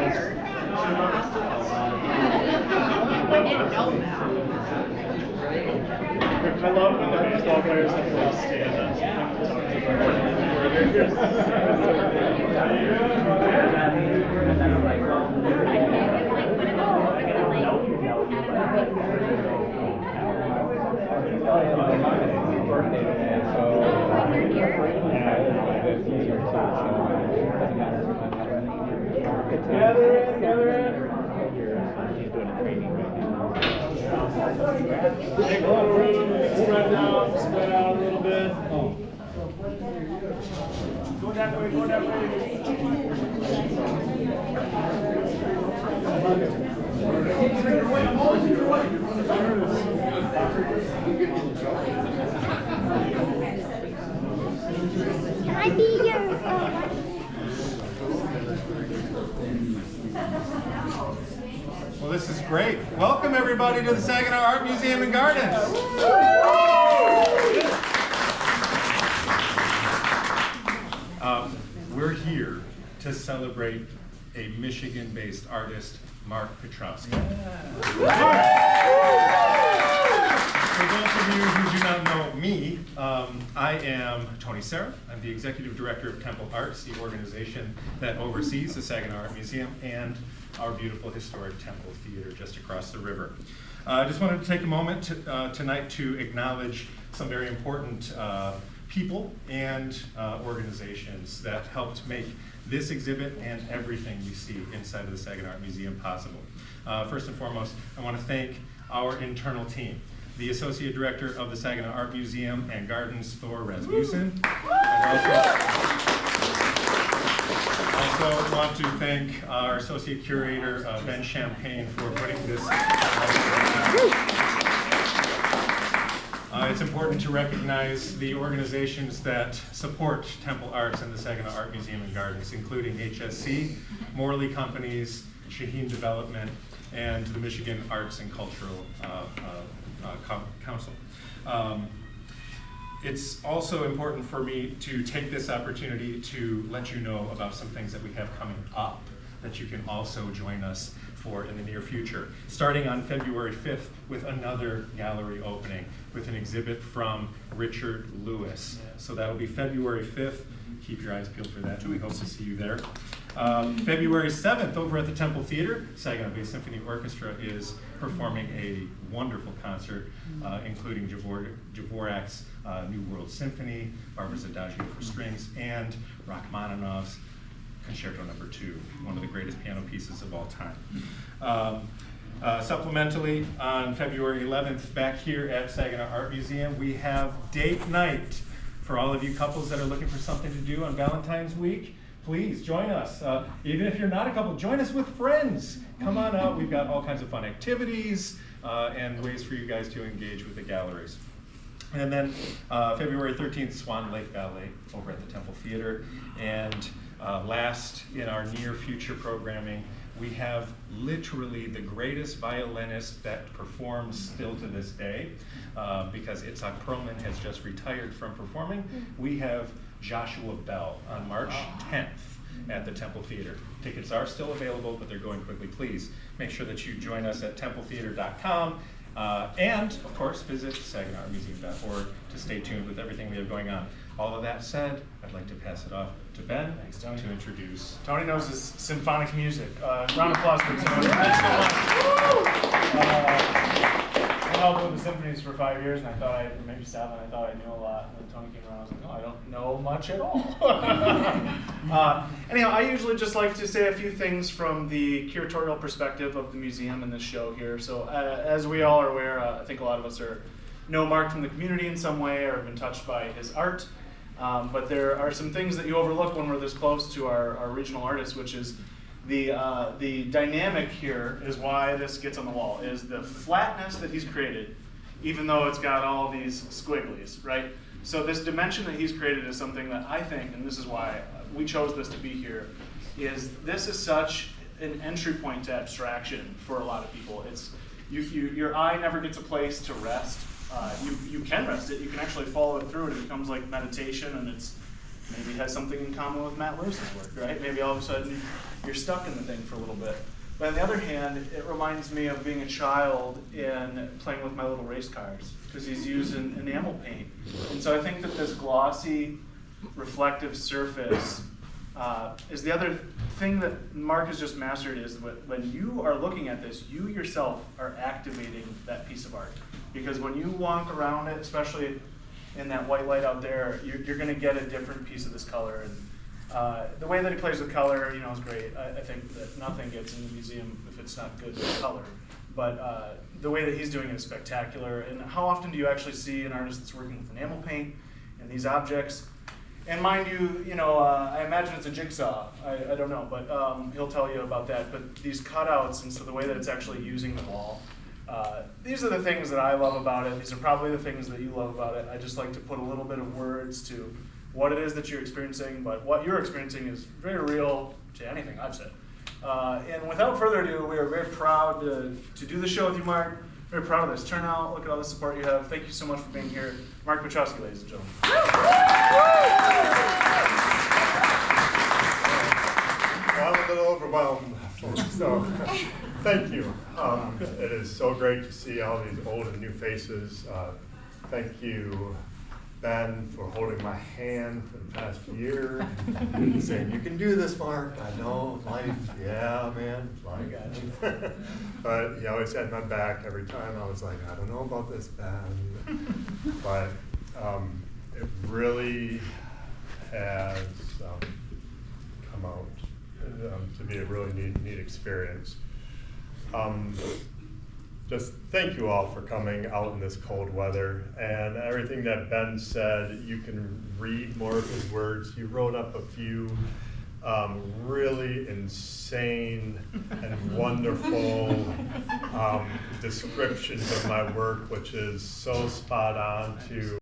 I love when the baseball players have to stand up and talk to Gather in. Take a little room, spread out a little bit. Go that way, go that way. Can I be your... Well, this is great. Welcome, everybody, to the Saginaw Art Museum and Gardens. We're here to celebrate a Michigan-based artist, Mark Piotrowski. For those of you who do not know me, I am Tony Serra. I'm the Executive Director of Temple Arts, the organization that oversees the Saginaw Art Museum and our beautiful historic Temple Theater just across the river. I just wanted to take a moment tonight to acknowledge some very important people and organizations that helped make this exhibit and everything you see inside of the Saginaw Art Museum possible. First and foremost, I want to thank our internal team. The Associate Director of the Saginaw Art Museum and Gardens, Thor Rasmussen. I also want to thank our Associate Curator, Ben Champagne, for putting this it's important to recognize the organizations that support Temple Arts and the Saginaw Art Museum and Gardens, including HSC, Morley Companies, Shaheen Development, and the Michigan Arts and Cultural Council. It's also important for me to take this opportunity to let you know about some things that we have coming up that you can also join us for in the near future. Starting on February 5th with another gallery opening with an exhibit from Richard Lewis. So that'll be February 5th. Keep your eyes peeled for that. We hope to see you there. February 7th over at the Temple Theater, Saginaw Bay Symphony Orchestra is performing a wonderful concert, including Dvorak's New World Symphony, Barbara's Adagio for Strings, and Rachmaninoff's Concerto No. 2, one of the greatest piano pieces of all time. Supplementally, on February 11th, back here at Saginaw Art Museum, we have date night. For all of you couples that are looking for something to do on Valentine's Week, please join us. Even if you're not a couple, join us with friends. Come on out. We've got all kinds of fun activities and ways for you guys to engage with the galleries. And then February 13th, Swan Lake Ballet over at the Temple Theater. And last in our near future programming, we have literally the greatest violinist that performs still to this day, because Itzhak Perlman has just retired from performing. We have Joshua Bell on March 10th at the Temple Theater. Tickets are still available, but they're going quickly. Please make sure that you join us at templetheater.com. And, of course, visit saginawarmuseum.org to stay tuned with everything we have going on. All of that said, I'd like to pass it off to Ben to introduce. Tony knows his symphonic music. Round of applause for Tony. Thanks so much. I helped with the symphonies for 5 years, and I thought maybe 7. I thought I knew a lot. And then Tony came around. I was like, no, I don't know much at all. Anyhow, I usually just like to say a few things from the curatorial perspective of the museum and this show here. So, as we all are aware, I think a lot of us know Mark from the community in some way or have been touched by his art. But there are some things that you overlook when we're this close to our regional artists, which is the dynamic here is why this gets on the wall, is the flatness that he's created, even though it's got all these squigglies, right? So this dimension that he's created is something that I think, and this is why we chose this to be here, is this is such an entry point to abstraction for a lot of people. It's your eye never gets a place to rest. You can rest it. You can actually follow it through, and it becomes like meditation, and it's maybe has something in common with Matt Lewis's work, right? Maybe all of a sudden you're stuck in the thing for a little bit. But on the other hand, it reminds me of being a child and playing with my little race cars, because he's using enamel paint. And so I think that this glossy, reflective surface is the other thing that Mark has just mastered, is when you are looking at this, you yourself are activating that piece of art. Because when you walk around it, especially in that white light out there, you're going to get a different piece of this color. And the way that he plays with color, is great. I think that nothing gets in the museum if it's not good with color. But the way that he's doing it is spectacular. And how often do you actually see an artist that's working with enamel paint and these objects? And mind you, I imagine it's a jigsaw. I don't know, but he'll tell you about that. But these cutouts, and so the way that it's actually using the wall, these are the things that I love about it. These are probably the things that you love about it. I just like to put a little bit of words to what it is that you're experiencing, but what you're experiencing is very real to anything I've said. And without further ado, we are very proud to do the show with you, Mark. Very proud of this turnout. Look at all the support you have. Thank you so much for being here. Mark Piotrowski, ladies and gentlemen. Well, I'm a little overwhelmed, so thank you. It is so great to see all these old and new faces. Thank you, Ben, for holding my hand for the past year, saying, "You can do this, Mark." I know, life, yeah, man, life. But he always had my back every time. I was like, I don't know about this, Ben. But it really has come out to be a really neat experience. Just thank you all for coming out in this cold weather, and everything that Ben said, you can read more of his words. He wrote up a few really insane and wonderful descriptions of my work, which is so spot on to